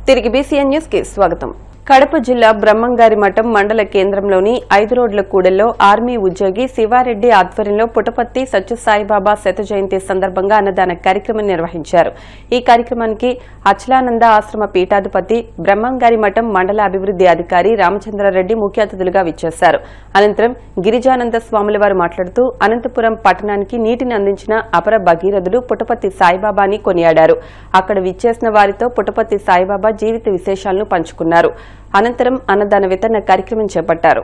తిరిగి BCN news కి స్వాగతం. కడప జిల్లా బ్రహ్మంగారి మఠం మండల కేంద్రంలోని 5 రోడ్ల కూడల్లో ఆర్మీ ఉద్యోగి శివారెడ్డి ఆధ్వర్యంలో పుట్టపర్తి సత్యసాయిబాబా శత జయంతి సందర్భంగా అన్నదాన కార్యక్రమం నిర్వహించారు. ఈ కార్యక్రమానికి అచలానంద ఆశ్రమ పీఠాధిపతి బ్రహ్మంగారి మఠం మండల అభివృద్ది అధికారి రామచంద్రారెడ్డి ముఖ్య అతిథులుగా విచ్చేశారు. అనంతరం గిరిజానంద స్వాముల వారు మాట్లాడుతూ అనంతపురం పట్టణానికి నీటిని అందించిన అపర భగీరథుడు పుట్టపర్తి సాయిబాబాని కొనియాడారు. అక్కడ విచ్చేసిన వారితో పుట్టపర్తి సాయిబాబా జీవిత విశేషాలను పంచుకున్నారు. అనంతరం అన్నదాన వితరణ కార్యక్రమం చేపట్టారు.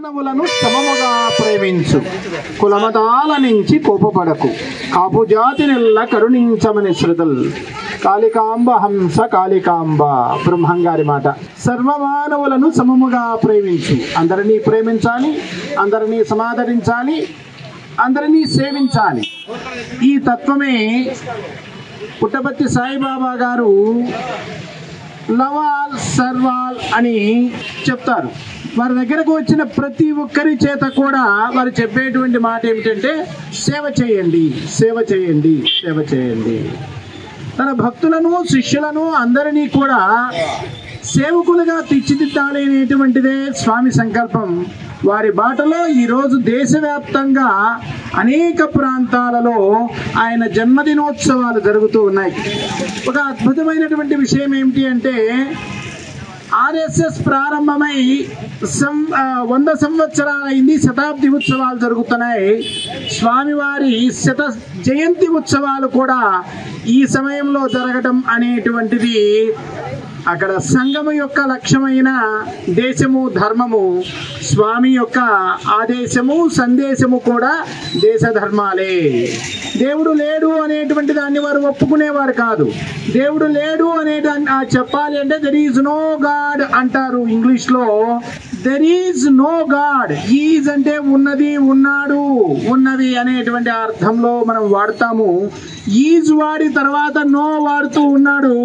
మానవులను సమముగా ప్రేమించు, కులమతాల నుంచి కోపపడకు, కాపు జాతి నెల్ల కరుణించమని శ్రుతుల్. కాళికాంబ హంస కాళికాంబ బ్రహ్మంగారి మాట. సర్వమానవులను సమముగా ప్రేమించు, అందరినీ ప్రేమించాలి, అందరినీ సమాదరించాలి, అందరినీ సేవించాలి. ఈ తత్వమే పుట్టపర్తి సాయిబాబా గారు లవాల్ సర్వాల్ అని చెప్తారు. వారి దగ్గరకు వచ్చిన ప్రతి ఒక్కరి చేత కూడా వారు చెప్పేటువంటి మాట ఏమిటంటే సేవ చేయండి, సేవ చేయండి, సేవ చేయండి. తన భక్తులను శిష్యులను అందరినీ కూడా సేవకులుగా తీర్చిదిద్దాలి అనేటువంటిదే స్వామి సంకల్పం. వారి బాటలో ఈరోజు దేశవ్యాప్తంగా అనేక ప్రాంతాలలో ఆయన జన్మదినోత్సవాలు జరుగుతూ ఉన్నాయి. ఒక అద్భుతమైనటువంటి విషయం ఏమిటి అంటే ఆర్ఎస్ఎస్ ప్రారంభమై 100 సంవత్సరాలైంది, శతాబ్ది ఉత్సవాలు జరుగుతున్నాయి. స్వామివారి శత జయంతి ఉత్సవాలు కూడా ఈ సమయంలో జరగడం అనేటువంటిది అక్కడ సంఘము యొక్క లక్ష్యమైన దేశము ధర్మము, స్వామి యొక్క ఆదేశము సందేశము కూడా దేశ ధర్మాలే. దేవుడు లేడు అనేటువంటి దాన్ని వారు ఒప్పుకునేవారు కాదు. దేవుడు లేడు అనే చెప్పాలి అంటే దెర్ ఈజ్ నో గాడ్ అంటారు ఇంగ్లీష్లో. There is no god. Is అంటే ఉన్నది, ఉన్నాడు, ఉన్నది అనేటువంటి అర్థంలో మనం వాడతాము. ఈజ్ వాడి తర్వాత నో వాడుతూ ఉన్నాడు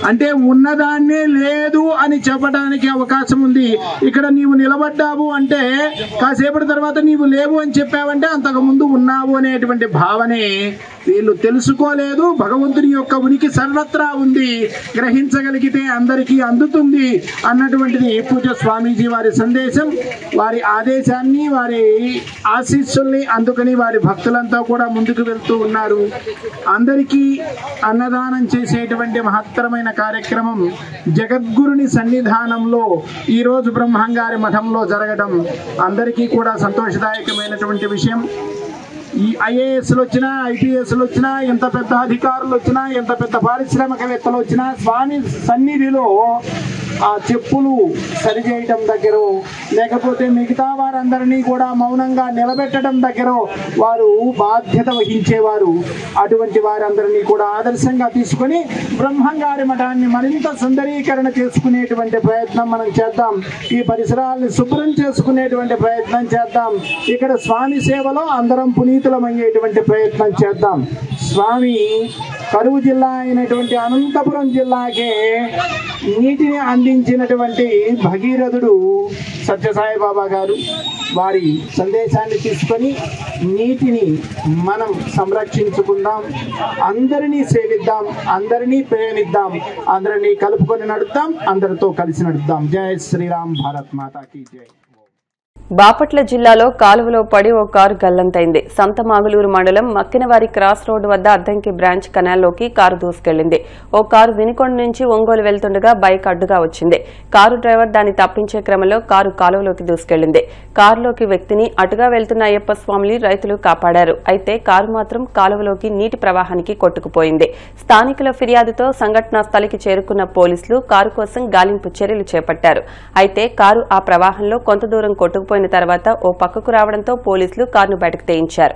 అంటే ఉన్నదాన్నే లేదు అని చెప్పడానికి అవకాశం ఉంది. ఇక్కడ నీవు నిలబడ్డావు అంటే కాసేపటి తర్వాత నీవు లేవు అని చెప్పావంటే అంతకు ముందు ఉన్నావు అనేటువంటి భావనే వీళ్ళు తెలుసుకోలేదు. భగవంతుని యొక్క ఉనికి సర్వత్రా ఉంది, గ్రహించగలిగితే అందరికీ అందుతుంది అన్నటువంటిది పూజ్య స్వామీజీ వారి సందేశం. వారి ఆదేశాన్ని, వారి ఆశీస్సుల్ని అందుకని వారి భక్తులంతా కూడా ముందుకు వెళ్తూ ఉన్నారు. అందరికీ అన్నదానం చేసేటువంటి మహత్తరమైన కార్యక్రమం జగద్గురుని సన్నిధానంలో ఈరోజు బ్రహ్మంగారి మఠంలో జరగడం అందరికీ కూడా సంతోషదాయకమైనటువంటి విషయం. ఈ ఐఏఎస్లు వచ్చినా, ఐపీఎస్లు వచ్చినా, ఎంత పెద్ద అధికారులు వచ్చినా, ఎంత పెద్ద పారిశ్రామికవేత్తలు వచ్చినా స్వామి సన్నిధిలో ఆ చెప్పులు సరిచేయటం దగ్గర, లేకపోతే మిగతా వారందరినీ కూడా మౌనంగా నిలబెట్టడం దగ్గర వారు బాధ్యత వహించేవారు. అటువంటి వారందరినీ కూడా ఆదర్శంగా తీసుకొని బ్రహ్మంగారి మఠాన్ని మరింత సుందరీకరణ చేసుకునేటువంటి ప్రయత్నం మనం చేద్దాం. ఈ పరిసరాలను శుభ్రం చేసుకునేటువంటి ప్రయత్నం చేద్దాం. ఇక్కడ స్వామి సేవలో అందరం పునీతులమయ్యేటువంటి ప్రయత్నం చేద్దాం. స్వామి కరువు జిల్లా అయినటువంటి అనంతపురం జిల్లాకే నీటిని అందించినటువంటి భగీరథుడు సత్యసాయిబాబా గారు. వారి సందేశాన్ని తీసుకొని నీటిని మనం సంరక్షించుకుందాం, అందరినీ సేవిద్దాం, అందరినీ ప్రేమిద్దాం, అందరినీ కలుపుకొని నడుద్దాం, అందరితో కలిసి నడుద్దాం. జై శ్రీరామ్, భారత్ మాతాకి జై. బాపట్ల జిల్లాలో కాలువలో పడి ఓ కారు గల్లంతైంది. సంతమాగులూరు మండలం మక్కినవారి క్రాస్ రోడ్డు వద్ద అద్దంకి బ్రాంచ్ కెనాల్లోకి కారు దూసుకెళ్లింది. ఓ కారు వినుకొండ నుంచి ఒంగోలు వెళ్తుండగా బైక్ అడ్డుగా వచ్చింది. కారు డ్రైవర్ దాన్ని తప్పించే క్రమంలో కారు కాలువలోకి దూసుకెళ్లింది. కారులోకి వ్యక్తిని అటుగా వెళ్తున్న అయ్యప్ప స్వామిని రైతులు కాపాడారు. అయితే కారు మాత్రం కాలువలోకి నీటి ప్రవాహానికి కొట్టుకుపోయింది. స్థానికుల ఫిర్యాదుతో సంఘటనా స్థలికి చేరుకున్న పోలీసులు కారు కోసం గాలింపు చర్యలు చేపట్టారు. అయితే కారు ఆ ప్రవాహంలో కొంత దూరం కొట్టుకుపోయిన తర్వాత ఓ పక్కకు రావడంతో పోలీసులు కారును బయటకు తీయించారు.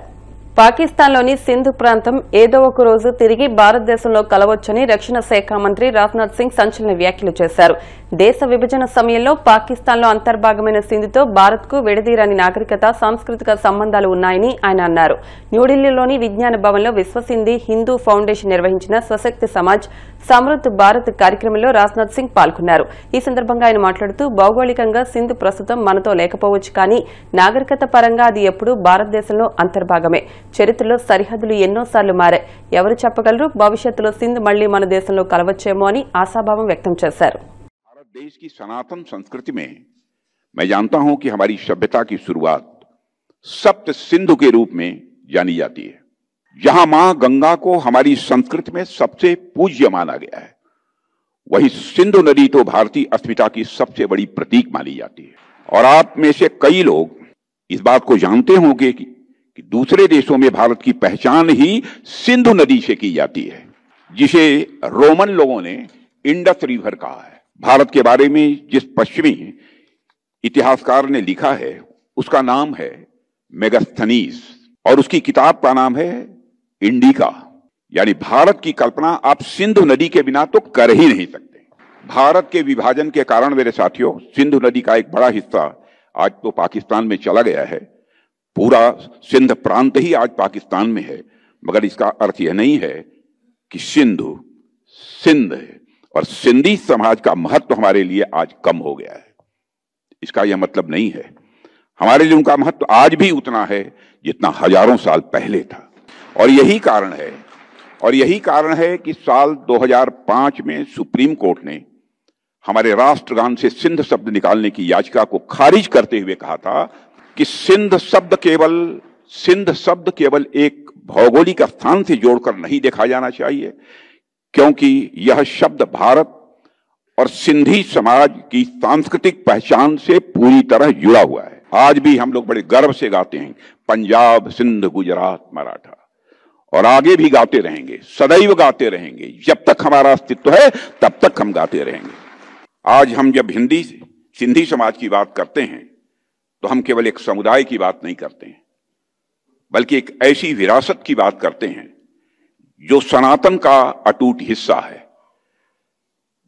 పాకిస్తాన్లోని సింధు ప్రాంతం ఏదో ఒక రోజు తిరిగి భారతదేశంలో కలవొచ్చని రక్షణ శాఖ మంత్రి రాజ్నాథ్ సింగ్ సంచలన వ్యాఖ్యలు చేశారు. దేశ విభజన సమయంలో పాకిస్తాన్లో అంతర్భాగమైన సింధుతో భారత్కు విడదీరాని నాగరికత, సాంస్కృతిక సంబంధాలు ఉన్నాయని ఆయన అన్నారు. న్యూఢిల్లీలోని విజ్ఞాన భవన్లో విశ్వసింధి హిందూ ఫౌండేషన్ నిర్వహించిన స్వశక్తి సమాజ్ సమృద్ధ్ భారత్ కార్యక్రమంలో రాజ్నాథ్ సింగ్ పాల్గొన్నారు. ఈ సందర్భంగా ఆయన మాట్లాడుతూ భౌగోళికంగా సింధు ప్రస్తుతం మనతో లేకపోవచ్చు, కానీ నాగరికత పరంగా అది ఎప్పుడూ భారతదేశంలో అంతర్భాగమే. చరిత్రలో సరిహద్దులు ఎన్నోసార్లు మారాయి. ఎవరు చెప్పగలరు భవిష్యత్తులో సింధు మళ్లీ మన దేశంలో కలవచ్చేమో అని ఆశాభావం వ్యక్తం చేశారు. भारत देश की सनातन संस्कृति में मैं जानता हूं कि हमारी सभ्यता की शुरुआत सप्त सिंधु के रूप में जानी जाती है, जहां मां गंगा को हमारी संस्कृति में सबसे पूज्य माना गया है। वही सिंधु नदी तो भारतीय अस्मिता की सबसे बड़ी प्रतीक मानी जाती है। और आप में से कई लोग इस बात को जानते होंगे कि दूसरे देशों में भारत की पहचान ही सिंधु नदी से की जाती है, जिसे रोमन लोगों ने इंडस रिवर कहा है। भारत के बारे में जिस पश्चिमी इतिहासकार ने लिखा है उसका नाम है मेगास्थनीज, और उसकी किताब का नाम है इंडिका। यानी भारत की कल्पना आप सिंधु नदी के बिना तो कर ही नहीं सकते। भारत के विभाजन के कारण मेरे साथियों, सिंधु नदी का एक बड़ा हिस्सा आज तो पाकिस्तान में चला गया है। पूरा सिंध प्रांत ही आज पाकिस्तान में है, मगर इसका अर्थ यह नहीं है कि सिंधु सिंध है और सिंधी समाज का महत्व हमारे लिए आज कम हो गया है। इसका यह मतलब नहीं है। हमारे लिए उनका महत्व आज भी उतना है जितना हजारों साल पहले था। और यही कारण है कि साल 2005 में सुप्रीम कोर्ट ने हमारे राष्ट्रगान से सिंध शब्द निकालने की याचिका को खारिज करते हुए कहा था कि सिंध शब्द केवल एक भौगोलिक स्थान से जोड़कर नहीं देखा जाना चाहिए, क्योंकि यह शब्द भारत और सिंधी समाज की सांस्कृतिक पहचान से पूरी तरह जुड़ा हुआ है। आज भी हम लोग बड़े गर्व से गाते हैं पंजाब, सिंध, गुजरात, मराठा, और आगे भी गाते रहेंगे, सदैव गाते रहेंगे। जब तक हमारा अस्तित्व है तब तक हम गाते रहेंगे। आज हम जब सिंधी समाज की बात करते हैं तो हम केवल एक समुदाय की बात नहीं करते हैं, बल्कि एक ऐसी विरासत की बात करते हैं जो सनातन का अटूट हिस्सा है,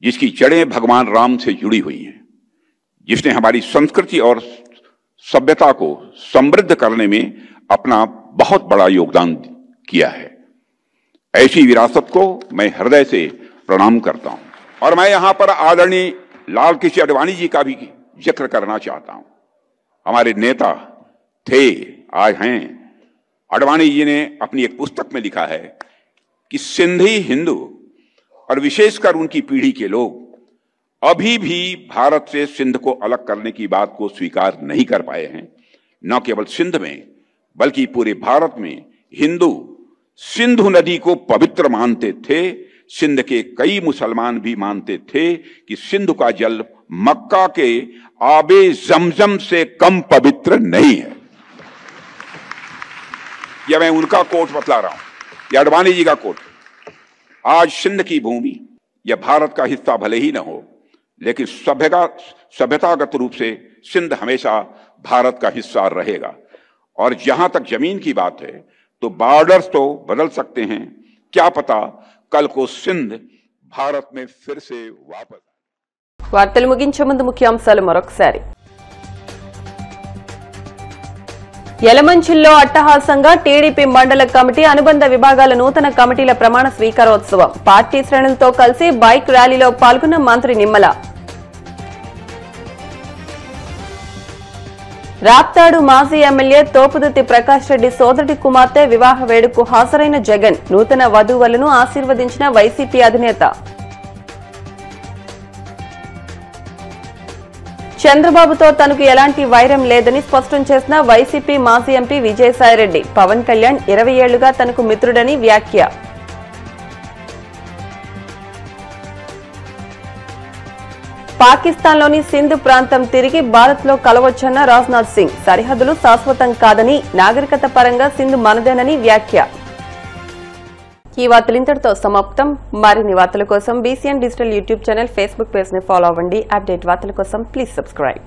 जिसकी जड़ें भगवान राम से जुड़ी हुई हैं, जिसने हमारी संस्कृति और सभ्यता को समृद्ध करने में अपना बहुत बड़ा योगदान किया है। ऐसी विरासत को मैं हृदय से प्रणाम करता हूं। और मैं यहां पर आदरणीय लाल कृष्ण आडवाणी जी का भी जिक्र करना चाहता हूं। हमारे नेता थे, आज हैं। आडवाणी जी ने अपनी एक पुस्तक में लिखा है कि सिंधी हिंदू और विशेषकर उनकी पीढ़ी के लोग अभी भी भारत से सिंध को अलग करने की बात को स्वीकार नहीं कर पाए हैं। न केवल सिंध में बल्कि पूरे भारत में हिंदू सिंधु नदी को पवित्र मानते थे। सिंध के कई मुसलमान भी मानते थे कि सिंधु का जल मक्का के आबे जमजम से कम पवित्र नहीं है। यह मैं उनका कोट बतला रहा हूं, यह आडवाणी जी का कोट। आज सिंध की भूमि यह भारत का हिस्सा भले ही न हो, लेकिन सभ्यतागत रूप से सिंध हमेशा भारत का हिस्सा रहेगा। और जहां तक जमीन की बात है तो बॉर्डर्स तो बदल सकते हैं, क्या पता कल को सिंध भारत में फिर से वापस। వార్తలు ముగించే ముందు ముఖ్యాంశాలు మరొకసారి. యలమంచిల్లో అట్టహాసంగా టీడీపీ మండల కమిటీ అనుబంధ విభాగాల నూతన కమిటీల ప్రమాణ స్వీకారోత్సవం. పార్టీ శ్రేణులతో కలిసి బైక్ ర్యాలీలో పాల్గొన్న మంత్రి నిమ్మల. రాప్తాడు మాజీ ఎమ్మెల్యే తోపుదుర్తి ప్రకాష్ రెడ్డి సోదరుడి కుమార్తె వివాహ వేడుకకు హాజరైన జగన్. నూతన వధూవరులను ఆశీర్వదించిన వైసీపీ అధినేత. చంద్రబాబుతో తనకు ఎలాంటి వైరం లేదని స్పష్టం చేసిన వైసీపీ మాజీ ఎంపీ విజయసాయిరెడ్డి. పవన్ కళ్యాణ్ 20 ఏళ్లుగా తనకు మిత్రుడని వ్యాఖ్య. పాకిస్తాన్లోని సింధు ప్రాంతం తిరిగి భారత్లో కలవచ్చన్న రాజ్నాథ్ సింగ్. సరిహద్దులు శాశ్వతం కాదని, నాగరికత పరంగా సింధు మనదేనని వ్యాఖ్య. ఈ వార్తలు ఇంతటితో సమాప్తం. మరిన్ని వార్తల కోసం BCN digital YouTube channel, Facebook page ని ఫాలో అవ్వండి. అప్డేట్ వార్తల కోసం ప్లీజ్ సబ్స్క్రైబ్.